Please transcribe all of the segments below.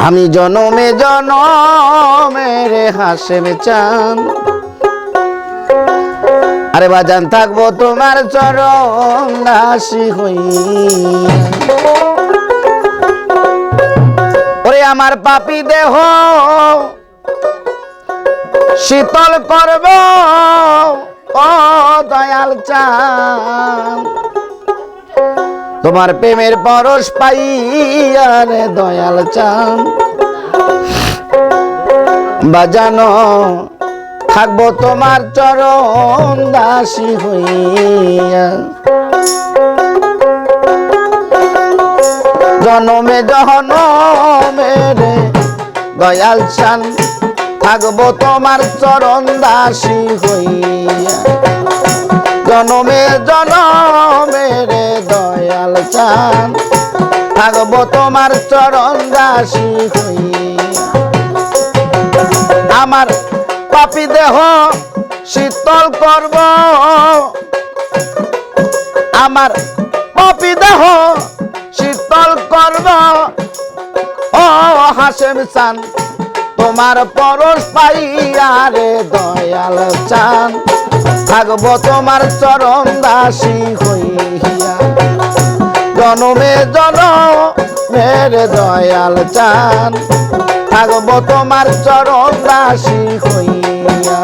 আমি জনমে জনমে রে হাসেম চান আরে বাজান থাকবো তোমার চরণ দাসী হইয়া ওরে আমার পাপী দেহ শীতল করব ও দয়াল চান তোমার প্রেমের পরশ পাইয়া রে দয়াল চান বাজানো থাকবো তোমার চরণ দাসী হইয়া জনমে জনমে রে দয়াল চান থাকবো তোমার চরণ দাসী হইয়া জনমে জনমে রে দয়াল চান থাকবো তোমার চরণ দাসী হইয়া আমার পাপী দেহ শীতল করব আমার পাপী দেহ শীতল করব ও হাসেম চান তোমার পরশ পাইয়া রে দয়াল চান থাকবো তোমার চরণ দাসী হইয়া জনমে জনমে রে দয়াল চান থাকবো তোমার চরণ দাসী হইয়া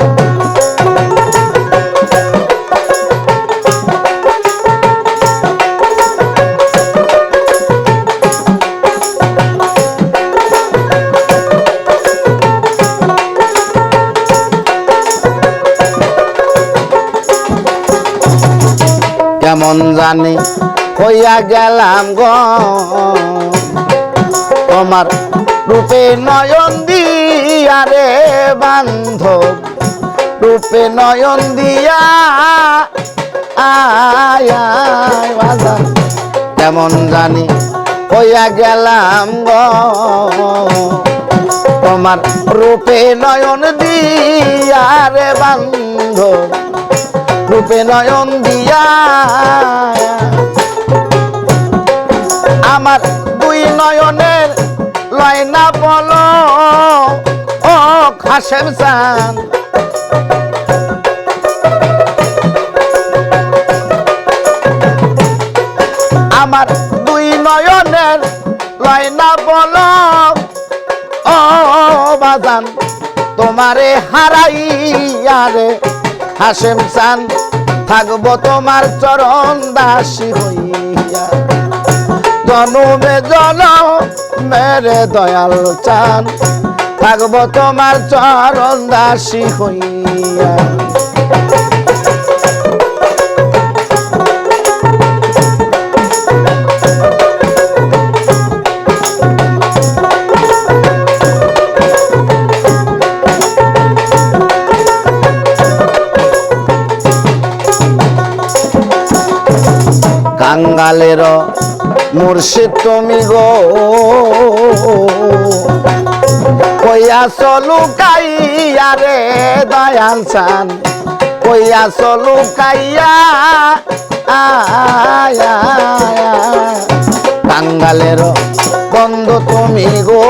কেমন জানি হইয়া গেলাম গো তোমার রূপে নয়ন দিয়া রে বান্ধব রূপে নয়ন দিয়া আয় আয় বাজান কেমন জানি হইয়া গেলাম গো তোমার রূপে নয়ন দিয়া রে বান্ধব রূপে নয়ন দিয়া আমার দুই নয়নের লয় না বলো ও হাসেম চান আমার দুই নয়নের লয় না বলো ও বাজান তোমারে হারাইয়া রে হাসেম চান থাকবো তোমার চরণ দাসী হইয়া জনমে জনমে রে দয়াল চান থাকবো তোমার চরণ দাসী হইয়া কাঙ্গালের মুর্শিদ তুমি গো কইয়া চলু কাইয়া রে দয়াল চান কইয়া চলু কাইয়া কাঙ্গালের বন্ধু তুমি গো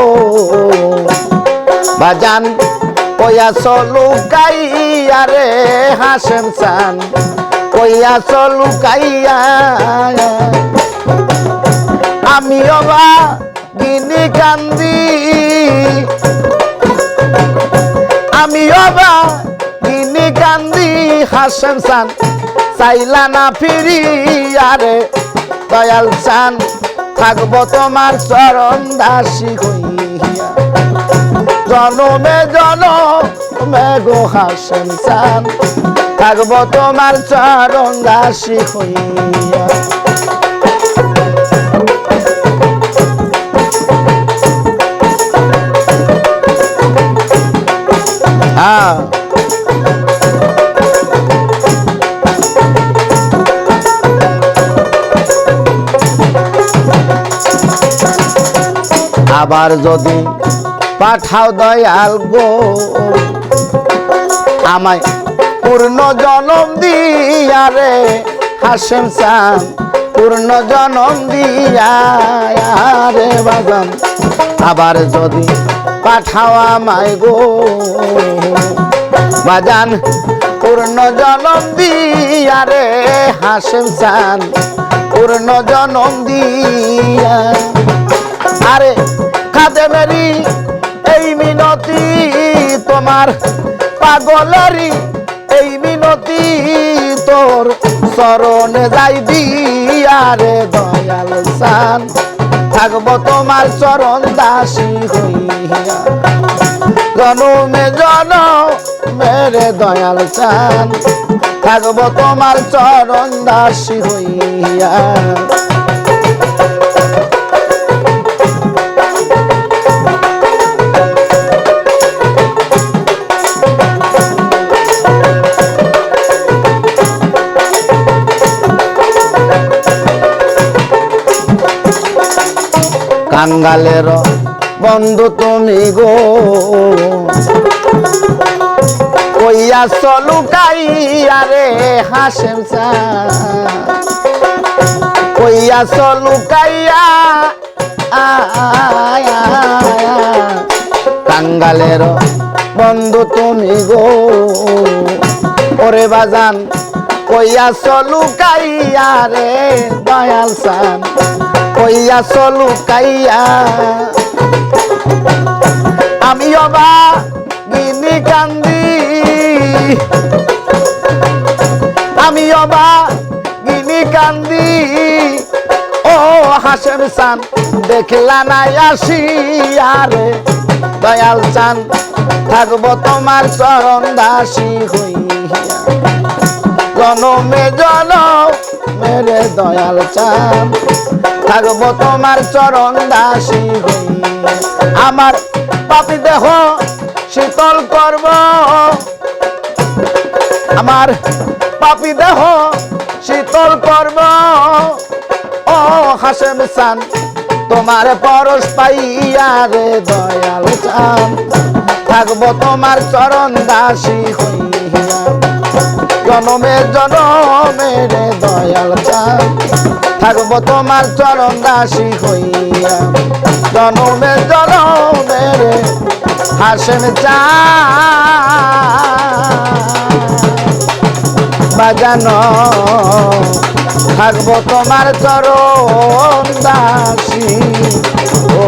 বাজান কইয়া চলু কাইয়া রে হাসেম চান কইয়া চলু কাইয়া আমি অবা গিনি কান্দি আমি অবা গিনি কান্দি হাসেম চান চাইলা না ফিরিয়া রে দয়াল চান থাকবো তোমার চরণ দাসী হইয়া জনমে জনমে গো হাসেম চান থাকবো তোমার চরণ দাসী হইয়া আবার যদি পাঠাও দয়াল গো আমায় পূর্ণ জনম দিয়া রে হাসেম চান পূর্ণ জনম দিয়া রে বাজান আবার যদি পাঠাও আমায় গো বাজান পূর্ণ জনম দিয়া রে হাসেম চান পূর্ণ জনম দিয়া আরে খাদেমেরি এই মিনতি তোমার পাগলেরি এই মিনতি তোর চরণে যাই দিয়া রে দয়াল চান থাকবো তোমার চরণ দাসী হইয়া জনমে জনমেরে দয়াল চান থাকবো তোমার চরণ দাসী হইয়া কাঙ্গালের বন্ধু তুমি গো কইয়া চলুকাইয়া রে হাসেম চান কইয়া চলুকাইয়া কাঙ্গালের বন্ধু তুমি গো ওরে বাজান কইয়া চলুকাইয়া রে দয়াল চান কইয়া চলুকাইয়া আমি অবা গিনি কান্দি আমি অবা গিনি কান্দি ও হাসেম চান দেখলা নাই আসিয়া রে দয়াল চান থাকবো তোমার চরণ দাসী হইয়া জনমে জনমেরে দয়াল চান থাকবো তোমার চরণ দাসী হইয়া আমার পাপী দেহ শীতল করব আমার পাপী দেহ শীতল করব ও হাসেম চান তোমার পরশ পাইয়া রে দয়াল চান থাকবো তোমার চরণ দাসী হইয়া জনমে জনমেরে দয়াল চান থাকবো তোমার চরণ দাসী হইয়া জনমে জনমেরে হাসেম চান বাজানো থাকবো তোমার চরণ দাসী ও